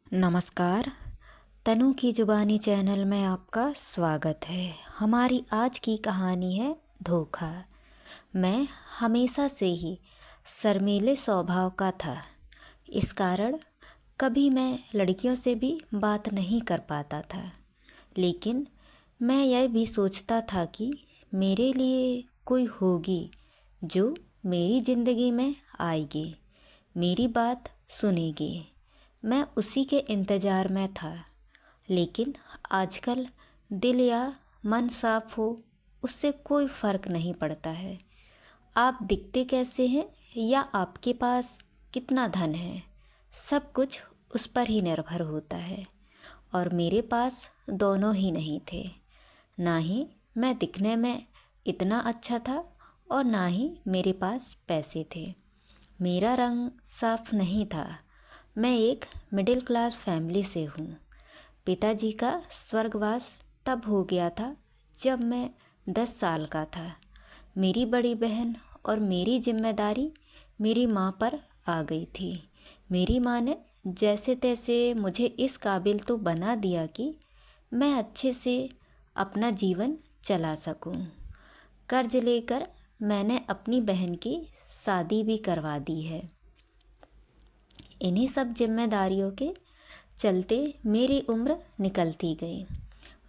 नमस्कार। तनु की जुबानी चैनल में आपका स्वागत है। हमारी आज की कहानी है धोखा। मैं हमेशा से ही शर्मीले स्वभाव का था। इस कारण कभी मैं लड़कियों से भी बात नहीं कर पाता था। लेकिन मैं यह भी सोचता था कि मेरे लिए कोई होगी जो मेरी ज़िंदगी में आएगी, मेरी बात सुनेगी। मैं उसी के इंतज़ार में था। लेकिन आजकल दिल या मन साफ हो, उससे कोई फ़र्क नहीं पड़ता है। आप दिखते कैसे हैं या आपके पास कितना धन है, सब कुछ उस पर ही निर्भर होता है। और मेरे पास दोनों ही नहीं थे। ना ही मैं दिखने में इतना अच्छा था और ना ही मेरे पास पैसे थे। मेरा रंग साफ नहीं था। मैं एक मिडिल क्लास फैमिली से हूँ। पिताजी का स्वर्गवास तब हो गया था जब मैं 10 साल का था। मेरी बड़ी बहन और मेरी जिम्मेदारी मेरी माँ पर आ गई थी। मेरी माँ ने जैसे तैसे मुझे इस काबिल तो बना दिया कि मैं अच्छे से अपना जीवन चला सकूं। कर्ज लेकर मैंने अपनी बहन की शादी भी करवा दी है। इन्हीं सब जिम्मेदारियों के चलते मेरी उम्र निकलती गई।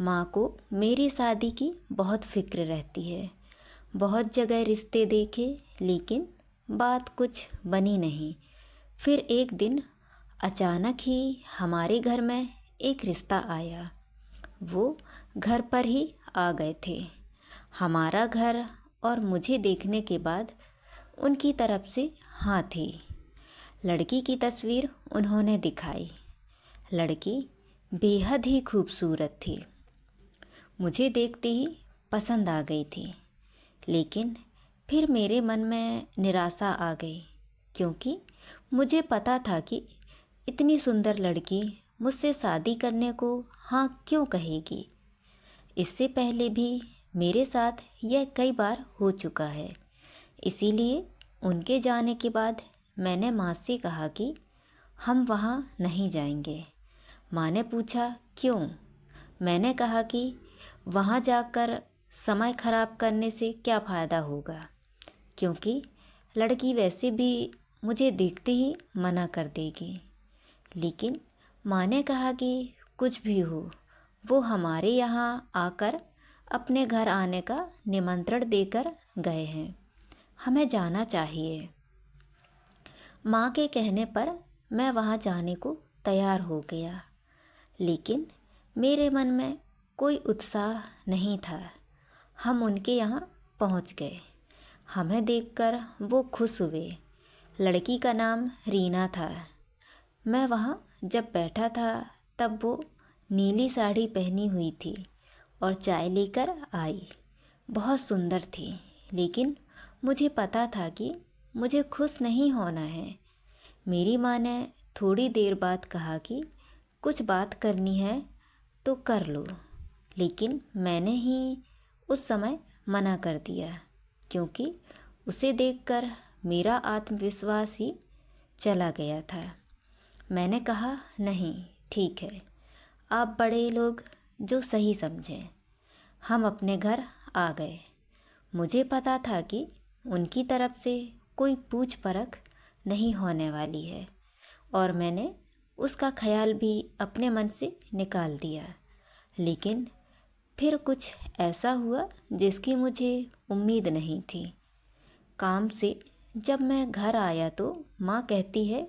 माँ को मेरी शादी की बहुत फिक्र रहती है। बहुत जगह रिश्ते देखे लेकिन बात कुछ बनी नहीं। फिर एक दिन अचानक ही हमारे घर में एक रिश्ता आया। वो घर पर ही आ गए थे। हमारा घर और मुझे देखने के बाद उनकी तरफ से हाँ थी। लड़की की तस्वीर उन्होंने दिखाई। लड़की बेहद ही खूबसूरत थी। मुझे देखते ही पसंद आ गई थी। लेकिन फिर मेरे मन में निराशा आ गई, क्योंकि मुझे पता था कि इतनी सुंदर लड़की मुझसे शादी करने को हाँ क्यों कहेगी। इससे पहले भी मेरे साथ यह कई बार हो चुका है। इसीलिए उनके जाने के बाद मैंने माँ से कहा कि हम वहाँ नहीं जाएंगे। माँ ने पूछा क्यों? मैंने कहा कि वहाँ जाकर समय ख़राब करने से क्या फ़ायदा होगा, क्योंकि लड़की वैसे भी मुझे देखते ही मना कर देगी। लेकिन माँ ने कहा कि कुछ भी हो, वो हमारे यहाँ आकर अपने घर आने का निमंत्रण देकर गए हैं, हमें जाना चाहिए। माँ के कहने पर मैं वहाँ जाने को तैयार हो गया। लेकिन मेरे मन में कोई उत्साह नहीं था। हम उनके यहाँ पहुँच गए। हमें देखकर वो खुश हुए। लड़की का नाम रीना था। मैं वहाँ जब बैठा था तब वो नीली साड़ी पहनी हुई थी और चाय लेकर आई। बहुत सुंदर थी, लेकिन मुझे पता था कि मुझे खुश नहीं होना है। मेरी माँ ने थोड़ी देर बाद कहा कि कुछ बात करनी है तो कर लो। लेकिन मैंने ही उस समय मना कर दिया, क्योंकि उसे देखकर मेरा आत्मविश्वास ही चला गया था। मैंने कहा नहीं, ठीक है, आप बड़े लोग जो सही समझें। हम अपने घर आ गए। मुझे पता था कि उनकी तरफ से कोई पूछ परख नहीं होने वाली है, और मैंने उसका ख्याल भी अपने मन से निकाल दिया। लेकिन फिर कुछ ऐसा हुआ जिसकी मुझे उम्मीद नहीं थी। काम से जब मैं घर आया तो माँ कहती है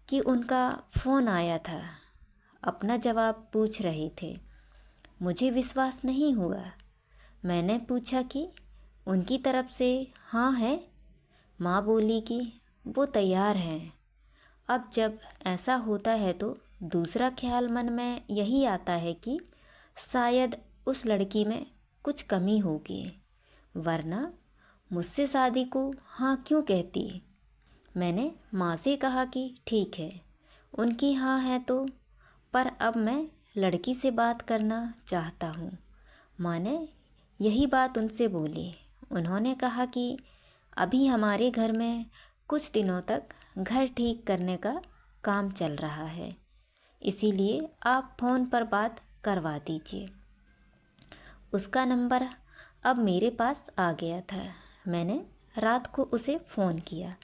कि उनका फ़ोन आया था, अपना जवाब पूछ रहे थे। मुझे विश्वास नहीं हुआ। मैंने पूछा कि उनकी तरफ से हाँ है। माँ बोली कि वो तैयार हैं। अब जब ऐसा होता है तो दूसरा ख्याल मन में यही आता है कि शायद उस लड़की में कुछ कमी होगी, वरना मुझसे शादी को हाँ क्यों कहती। मैंने माँ से कहा कि ठीक है, उनकी हाँ है तो, पर अब मैं लड़की से बात करना चाहता हूँ। माँ ने यही बात उनसे बोली। उन्होंने कहा कि अभी हमारे घर में कुछ दिनों तक घर ठीक करने का काम चल रहा है, इसीलिए आप फ़ोन पर बात करवा दीजिए। उसका नंबर अब मेरे पास आ गया था। मैंने रात को उसे फ़ोन किया।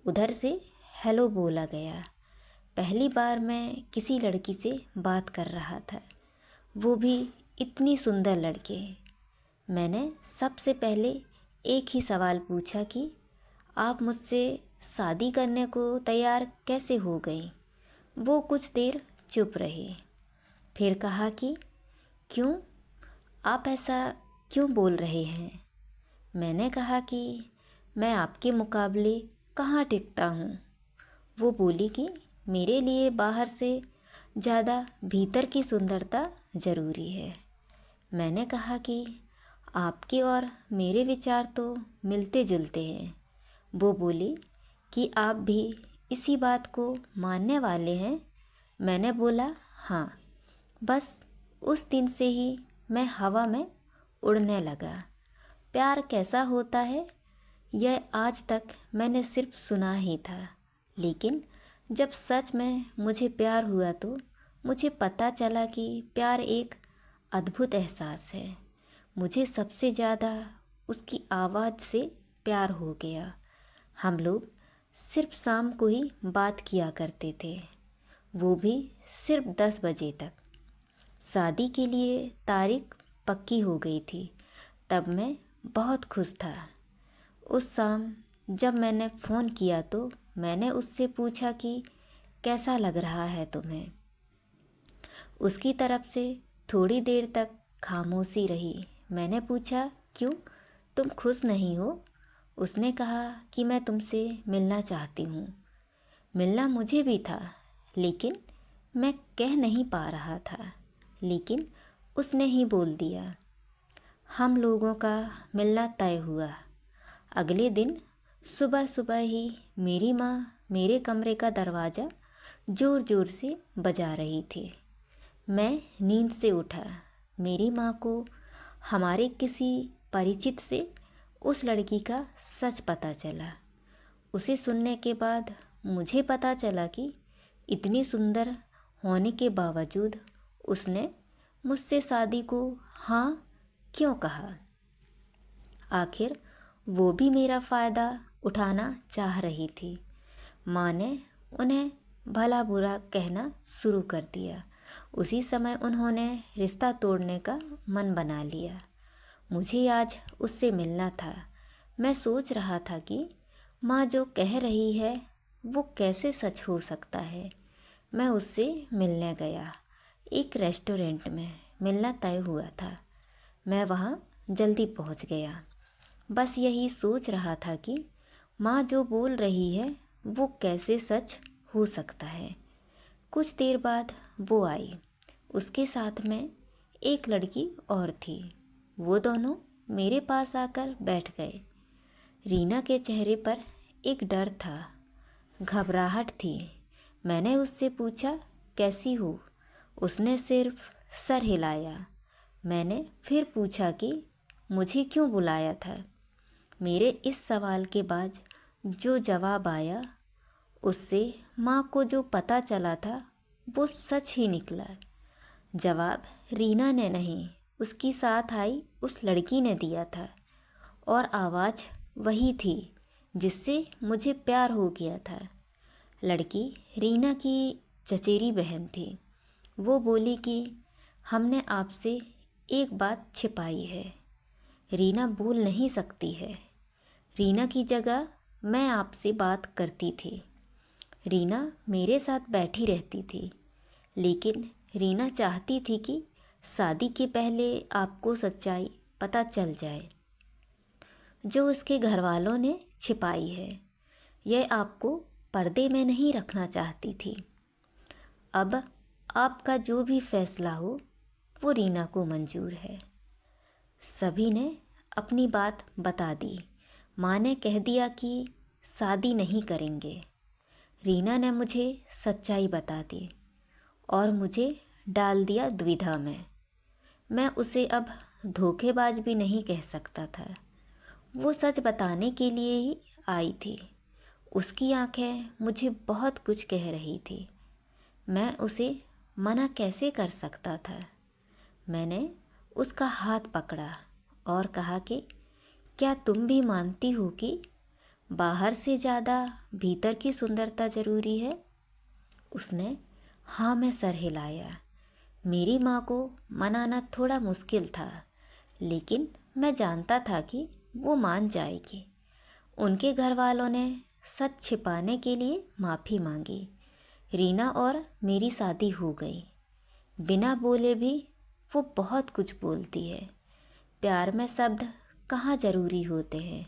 उधर से हेलो बोला गया। पहली बार मैं किसी लड़की से बात कर रहा था, वो भी इतनी सुंदर लड़के। मैंने सबसे पहले एक ही सवाल पूछा कि आप मुझसे शादी करने को तैयार कैसे हो गई। वो कुछ देर चुप रहे, फिर कहा कि क्यों, आप ऐसा क्यों बोल रहे हैं। मैंने कहा कि मैं आपके मुकाबले कहाँ टिकता हूँ। वो बोली कि मेरे लिए बाहर से ज़्यादा भीतर की सुंदरता ज़रूरी है। मैंने कहा कि आपके और मेरे विचार तो मिलते जुलते हैं। वो बोली कि आप भी इसी बात को मानने वाले हैं। मैंने बोला हाँ। बस उस दिन से ही मैं हवा में उड़ने लगा। प्यार कैसा होता है यह आज तक मैंने सिर्फ सुना ही था, लेकिन जब सच में मुझे प्यार हुआ तो मुझे पता चला कि प्यार एक अद्भुत एहसास है। मुझे सबसे ज़्यादा उसकी आवाज़ से प्यार हो गया। हम लोग सिर्फ शाम को ही बात किया करते थे, वो भी सिर्फ 10 बजे तक। शादी के लिए तारीख पक्की हो गई थी। तब मैं बहुत खुश था। उस शाम जब मैंने फ़ोन किया तो मैंने उससे पूछा कि कैसा लग रहा है तुम्हें। उसकी तरफ से थोड़ी देर तक खामोशी रही। मैंने पूछा क्यों, तुम खुश नहीं हो। उसने कहा कि मैं तुमसे मिलना चाहती हूँ। मिलना मुझे भी था, लेकिन मैं कह नहीं पा रहा था। लेकिन उसने ही बोल दिया। हम लोगों का मिलना तय हुआ। अगले दिन सुबह सुबह ही मेरी माँ मेरे कमरे का दरवाज़ा ज़ोर ज़ोर से बजा रही थी। मैं नींद से उठा। मेरी माँ को हमारे किसी परिचित से उस लड़की का सच पता चला। उसे सुनने के बाद मुझे पता चला कि इतनी सुंदर होने के बावजूद उसने मुझसे शादी को हाँ क्यों कहा। आखिर वो भी मेरा फ़ायदा उठाना चाह रही थी। माँ ने उन्हें भला बुरा कहना शुरू कर दिया। उसी समय उन्होंने रिश्ता तोड़ने का मन बना लिया। मुझे आज उससे मिलना था। मैं सोच रहा था कि माँ जो कह रही है वो कैसे सच हो सकता है। मैं उससे मिलने गया। एक रेस्टोरेंट में मिलना तय हुआ था। मैं वहाँ जल्दी पहुँच गया। बस यही सोच रहा था कि माँ जो बोल रही है वो कैसे सच हो सकता है। कुछ देर बाद वो आई। उसके साथ में एक लड़की और थी। वो दोनों मेरे पास आकर बैठ गए। रीना के चेहरे पर एक डर था, घबराहट थी। मैंने उससे पूछा कैसी हो। उसने सिर्फ सर हिलाया। मैंने फिर पूछा कि मुझे क्यों बुलाया था। मेरे इस सवाल के बाद जो जवाब आया उससे माँ को जो पता चला था वो सच ही निकला। जवाब रीना ने नहीं, उसकी साथ आई उस लड़की ने दिया था। और आवाज़ वही थी जिससे मुझे प्यार हो गया था। लड़की रीना की चचेरी बहन थी। वो बोली कि हमने आपसे एक बात छिपाई है। रीना बोल नहीं सकती है। रीना की जगह मैं आपसे बात करती थी। रीना मेरे साथ बैठी रहती थी, लेकिन रीना चाहती थी कि शादी के पहले आपको सच्चाई पता चल जाए जो उसके घर वालों ने छिपाई है। यह आपको पर्दे में नहीं रखना चाहती थी। अब आपका जो भी फैसला हो वो रीना को मंजूर है। सभी ने अपनी बात बता दी। माँ ने कह दिया कि शादी नहीं करेंगे। रीना ने मुझे सच्चाई बता दी और मुझे डाल दिया दुविधा में। मैं उसे अब धोखेबाज भी नहीं कह सकता था। वो सच बताने के लिए ही आई थी। उसकी आंखें मुझे बहुत कुछ कह रही थी। मैं उसे मना कैसे कर सकता था। मैंने उसका हाथ पकड़ा और कहा कि क्या तुम भी मानती हो कि बाहर से ज़्यादा भीतर की सुंदरता ज़रूरी है। उसने हाँ में सर हिलाया। मेरी माँ को मनाना थोड़ा मुश्किल था, लेकिन मैं जानता था कि वो मान जाएगी। उनके घर वालों ने सच छिपाने के लिए माफ़ी मांगी। रीना और मेरी शादी हो गई। बिना बोले भी वो बहुत कुछ बोलती है। प्यार में शब्द कहाँ ज़रूरी होते हैं,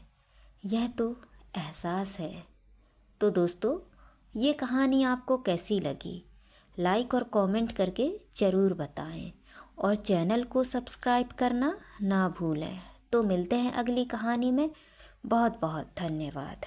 यह तो एहसास है। तो दोस्तों, ये कहानी आपको कैसी लगी? लाइक और कमेंट करके ज़रूर बताएं और चैनल को सब्सक्राइब करना ना भूलें। तो मिलते हैं अगली कहानी में। बहुत बहुत धन्यवाद।